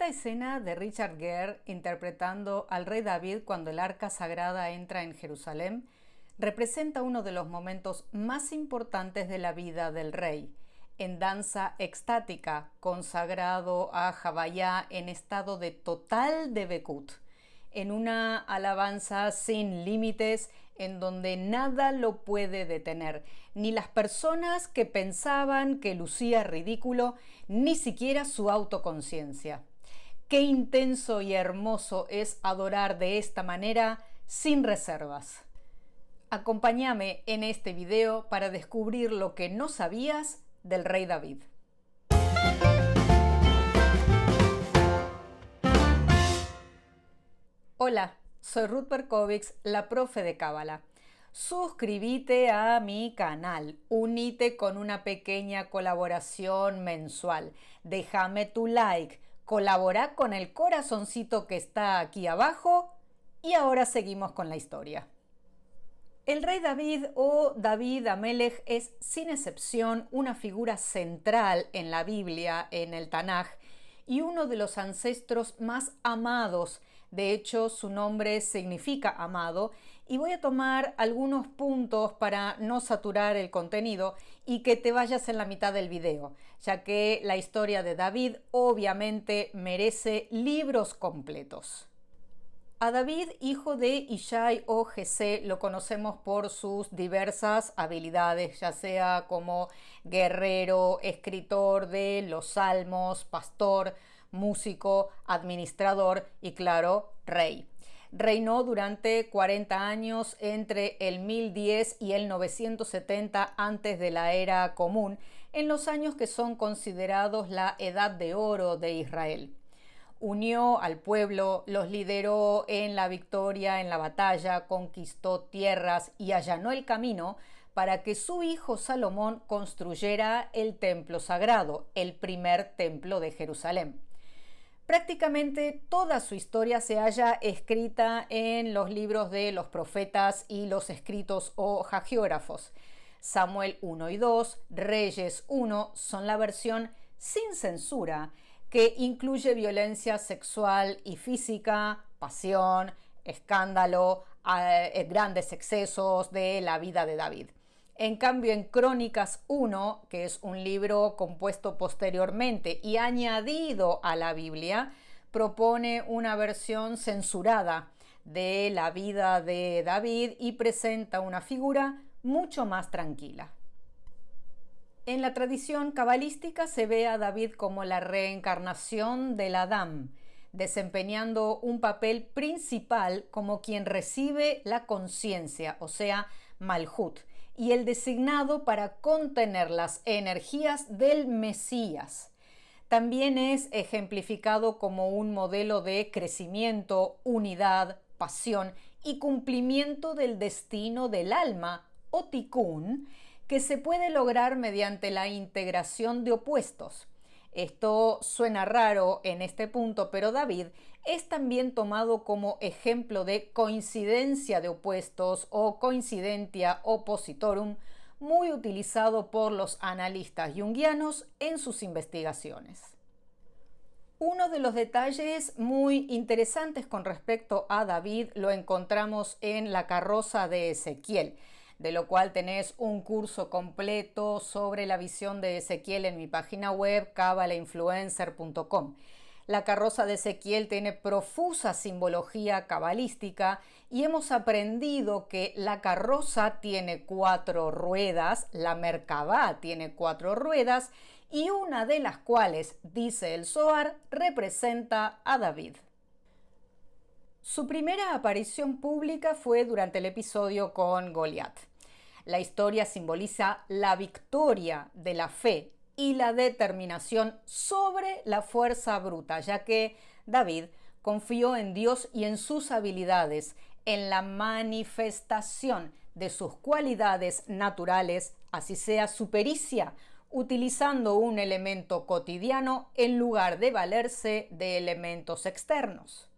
Esta escena de Richard Gere interpretando al rey David cuando el arca sagrada entra en Jerusalén representa uno de los momentos más importantes de la vida del rey, en danza extática, consagrado a Javayá en estado de total debekut, en una alabanza sin límites en donde nada lo puede detener, ni las personas que pensaban que lucía ridículo, ni siquiera su autoconciencia. Qué intenso y hermoso es adorar de esta manera sin reservas. Acompáñame en este video para descubrir lo que no sabías del rey David. Hola, soy Ruth Berkowitz, la profe de Cábala. Suscríbete a mi canal, unite con una pequeña colaboración mensual, déjame tu like, colabora con el corazoncito que está aquí abajo y ahora seguimos con la historia. El rey David o David Amelech es sin excepción una figura central en la Biblia, en el Tanaj, y uno de los ancestros más amados. De hecho, su nombre significa amado, y voy a tomar algunos puntos para no saturar el contenido y que te vayas en la mitad del video, ya que la historia de David obviamente merece libros completos. A David, hijo de Ishai o Jesé, lo conocemos por sus diversas habilidades, ya sea como guerrero, escritor de los salmos, pastor, músico, administrador y, claro, rey. Reinó durante 40 años entre el 1010 y el 970 antes de la era común, en los años que son considerados la Edad de Oro de Israel. Unió al pueblo, los lideró en la victoria en la batalla, conquistó tierras y allanó el camino para que su hijo Salomón construyera el templo sagrado, el primer templo de Jerusalén. Prácticamente toda su historia se halla escrita en los libros de los profetas y los escritos o hagiógrafos. Samuel 1 y 2, Reyes 1 son la versión sin censura, que incluye violencia sexual y física, pasión, escándalo, grandes excesos de la vida de David. En cambio, en Crónicas 1, que es un libro compuesto posteriormente y añadido a la Biblia, propone una versión censurada de la vida de David y presenta una figura mucho más tranquila. En la tradición cabalística se ve a David como la reencarnación del Adán, desempeñando un papel principal como quien recibe la conciencia, o sea, Malhut, y el designado para contener las energías del Mesías. También es ejemplificado como un modelo de crecimiento, unidad, pasión y cumplimiento del destino del alma, o tikkun, que se puede lograr mediante la integración de opuestos. Esto suena raro en este punto, pero David es también tomado como ejemplo de coincidencia de opuestos o coincidentia oppositorum, muy utilizado por los analistas junguianos en sus investigaciones. Uno de los detalles muy interesantes con respecto a David lo encontramos en la carroza de Ezequiel, de lo cual tenés un curso completo sobre la visión de Ezequiel en mi página web cabalainfluencer.com. La carroza de Ezequiel tiene profusa simbología cabalística y hemos aprendido que la carroza tiene 4 ruedas, la Merkabá tiene 4 ruedas y una de las cuales, dice el Zohar, representa a David. Su primera aparición pública fue durante el episodio con Goliat. La historia simboliza la victoria de la fe y la determinación sobre la fuerza bruta, ya que David confió en Dios y en sus habilidades, en la manifestación de sus cualidades naturales, así sea su pericia, utilizando un elemento cotidiano en lugar de valerse de elementos externos.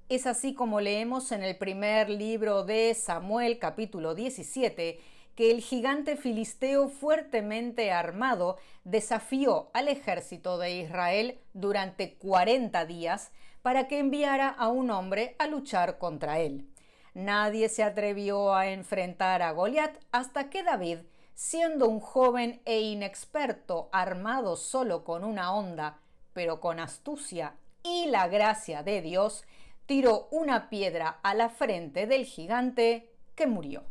Es así como leemos en el primer libro de Samuel, capítulo 17, que el gigante filisteo fuertemente armado desafió al ejército de Israel durante 40 días para que enviara a un hombre a luchar contra él. Nadie se atrevió a enfrentar a Goliat hasta que David, siendo un joven e inexperto, armado solo con una honda, pero con astucia y la gracia de Dios, tiró una piedra a la frente del gigante, que murió.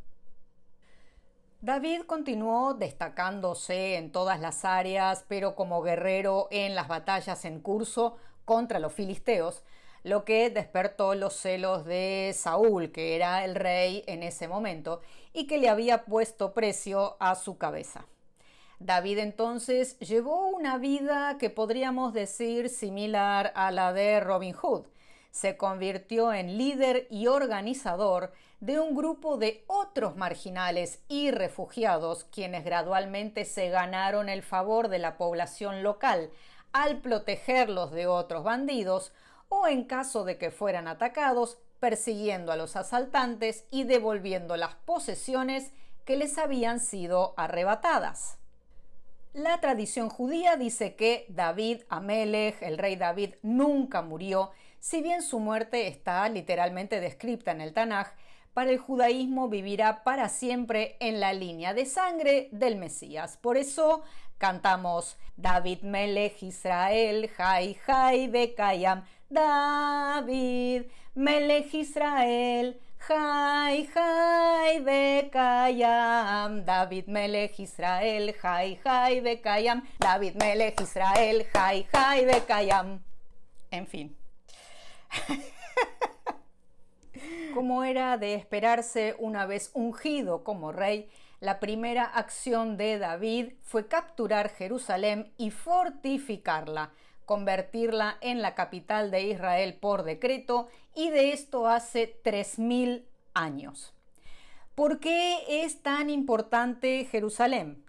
David continuó destacándose en todas las áreas, pero como guerrero en las batallas en curso contra los filisteos, lo que despertó los celos de Saúl, que era el rey en ese momento, y que le había puesto precio a su cabeza. David entonces llevó una vida que podríamos decir similar a la de Robin Hood. Se convirtió en líder y organizador de un grupo de otros marginales y refugiados, quienes gradualmente se ganaron el favor de la población local al protegerlos de otros bandidos o, en caso de que fueran atacados, persiguiendo a los asaltantes y devolviendo las posesiones que les habían sido arrebatadas. La tradición judía dice que David Amelech, el rey David, nunca murió, si bien su muerte está literalmente descrita en el Tanaj. Para el judaísmo vivirá para siempre en la línea de sangre del Mesías. Por eso cantamos David Melech Israel, Jai Jai Bekayam. David Melech Israel, Jai Jai Bekayam. David Melech Israel, Jai Jai Bekayam. David Melech Israel, Jai Jai Bekayam. En fin. Como era de esperarse, una vez ungido como rey, la primera acción de David fue capturar Jerusalén y fortificarla, convertirla en la capital de Israel por decreto, y de esto hace 3000 años. ¿Por qué es tan importante Jerusalén?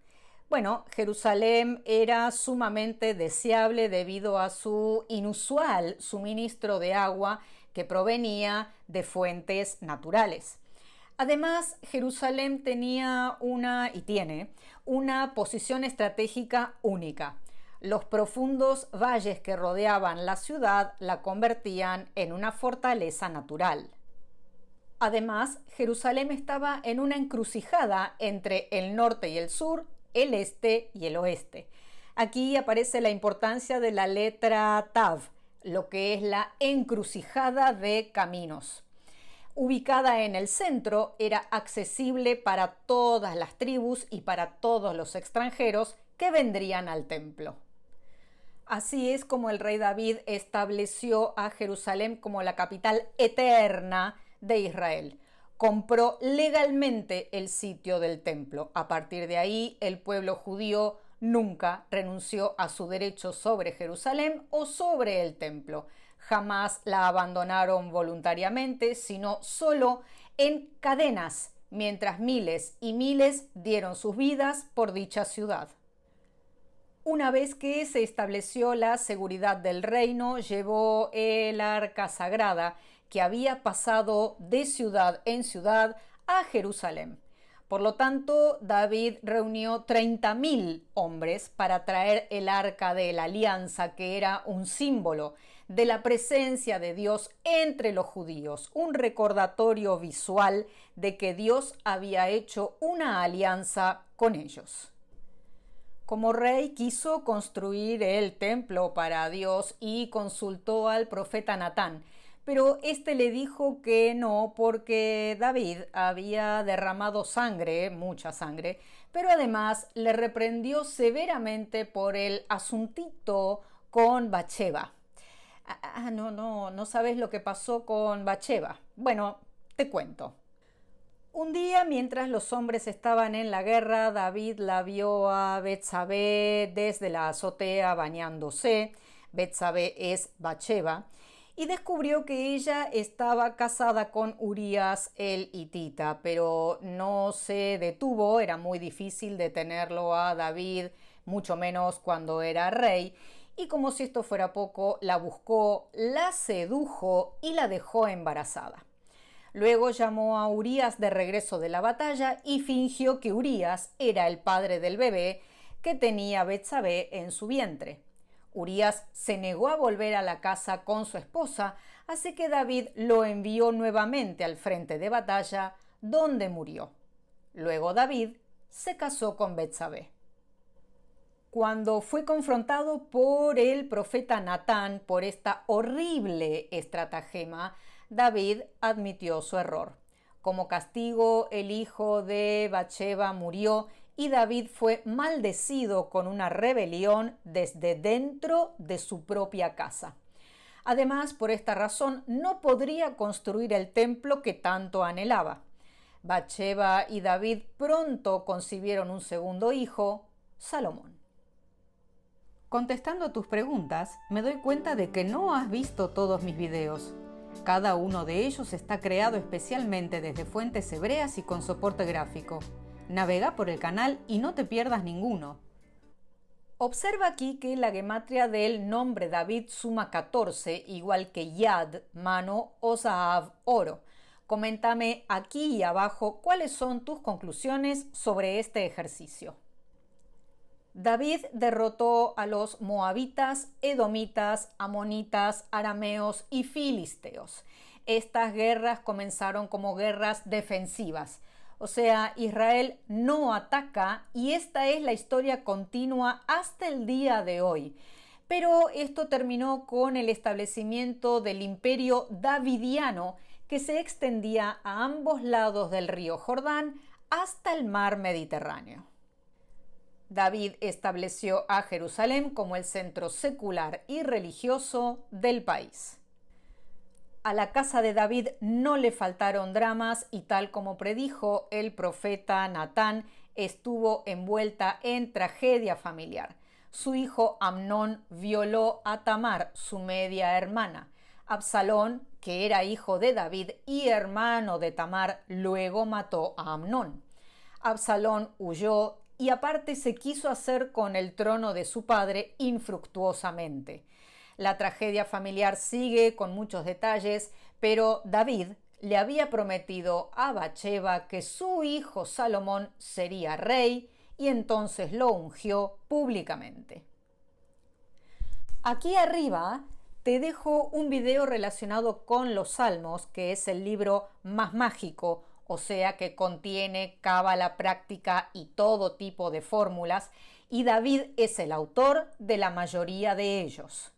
Bueno, Jerusalén era sumamente deseable debido a su inusual suministro de agua que provenía de fuentes naturales. Además, Jerusalén tenía y tiene una posición estratégica única. Los profundos valles que rodeaban la ciudad la convertían en una fortaleza natural. Además, Jerusalén estaba en una encrucijada entre el norte y el sur, el este y el oeste. Aquí aparece la importancia de la letra Tav, lo que es la encrucijada de caminos. Ubicada en el centro, era accesible para todas las tribus y para todos los extranjeros que vendrían al templo. Así es como el rey David estableció a Jerusalén como la capital eterna de Israel. Compró legalmente el sitio del templo. A partir de ahí, el pueblo judío nunca renunció a su derecho sobre Jerusalén o sobre el templo. Jamás la abandonaron voluntariamente, sino solo en cadenas, mientras miles y miles dieron sus vidas por dicha ciudad. Una vez que se estableció la seguridad del reino, llevó el arca sagrada, que había pasado de ciudad en ciudad, a Jerusalén. Por lo tanto, David reunió 30.000 hombres para traer el arca de la alianza, que era un símbolo de la presencia de Dios entre los judíos, un recordatorio visual de que Dios había hecho una alianza con ellos. Como rey, quiso construir el templo para Dios y consultó al profeta Natán, pero este le dijo que no, porque David había derramado sangre, mucha sangre, pero además le reprendió severamente por el asuntito con Batseba. No sabes lo que pasó con Batseba. Bueno, te cuento. Un día, mientras los hombres estaban en la guerra, David la vio a Betsabé desde la azotea bañándose. Betsabé es Batseba. Y descubrió que ella estaba casada con Urías el hitita, pero no se detuvo. Era muy difícil detenerlo a David, mucho menos cuando era rey. Y como si esto fuera poco, la buscó, la sedujo y la dejó embarazada. Luego llamó a Urías de regreso de la batalla y fingió que Urías era el padre del bebé que tenía Betsabé en su vientre. Urías se negó a volver a la casa con su esposa, así que David lo envió nuevamente al frente de batalla, donde murió. Luego David se casó con Betsabé. Cuando fue confrontado por el profeta Natán por esta horrible estratagema, David admitió su error. Como castigo, el hijo de Batseba murió y David fue maldecido con una rebelión desde dentro de su propia casa. Además, por esta razón, no podría construir el templo que tanto anhelaba. Batseba y David pronto concibieron un segundo hijo, Salomón. Contestando tus preguntas, me doy cuenta de que no has visto todos mis videos. Cada uno de ellos está creado especialmente desde fuentes hebreas y con soporte gráfico. Navega por el canal y no te pierdas ninguno. Observa aquí que la gematria del nombre David suma 14, igual que Yad, mano, o Zahav, oro. Coméntame aquí y abajo cuáles son tus conclusiones sobre este ejercicio. David derrotó a los moabitas, edomitas, amonitas, arameos y filisteos. Estas guerras comenzaron como guerras defensivas, o sea, Israel no ataca y esta es la historia continua hasta el día de hoy. Pero esto terminó con el establecimiento del imperio davidiano que se extendía a ambos lados del río Jordán hasta el mar Mediterráneo. David estableció a Jerusalén como el centro secular y religioso del país. A la casa de David no le faltaron dramas y tal como predijo el profeta Natán, estuvo envuelta en tragedia familiar. Su hijo Amnón violó a Tamar, su media hermana. Absalón, que era hijo de David y hermano de Tamar, luego mató a Amnón. Absalón huyó y aparte se quiso hacer con el trono de su padre infructuosamente. La tragedia familiar sigue con muchos detalles, pero David le había prometido a Batseba que su hijo Salomón sería rey y entonces lo ungió públicamente. Aquí arriba te dejo un video relacionado con los Salmos, que es el libro más mágico, o sea que contiene cábala práctica y todo tipo de fórmulas, y David es el autor de la mayoría de ellos.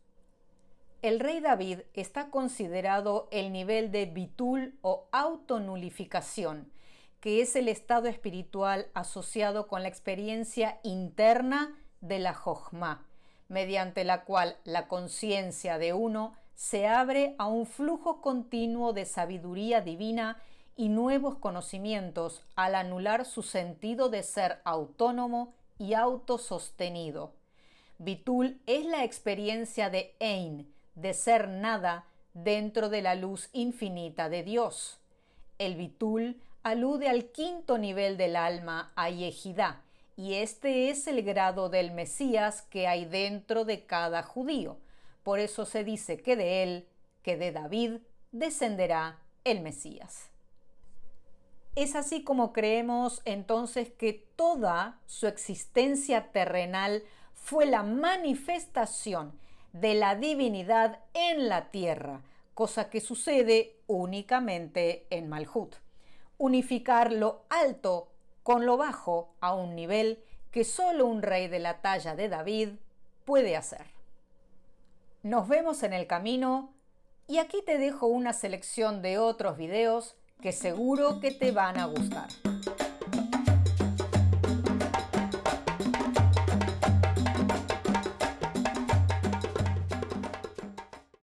El rey David está considerado el nivel de bitul o autonulificación, que es el estado espiritual asociado con la experiencia interna de la Jochma, mediante la cual la conciencia de uno se abre a un flujo continuo de sabiduría divina y nuevos conocimientos al anular su sentido de ser autónomo y autosostenido. Bitul es la experiencia de Ein, de ser nada dentro de la luz infinita de Dios. El Bitul alude al quinto nivel del alma, a Yehidá, y este es el grado del Mesías que hay dentro de cada judío. Por eso se dice que de él, que de David, descenderá el Mesías. Es así como creemos entonces que toda su existencia terrenal fue la manifestación de la divinidad en la tierra, cosa que sucede únicamente en Malhut. Unificar lo alto con lo bajo a un nivel que solo un rey de la talla de David puede hacer. Nos vemos en el camino y aquí te dejo una selección de otros videos que seguro que te van a gustar.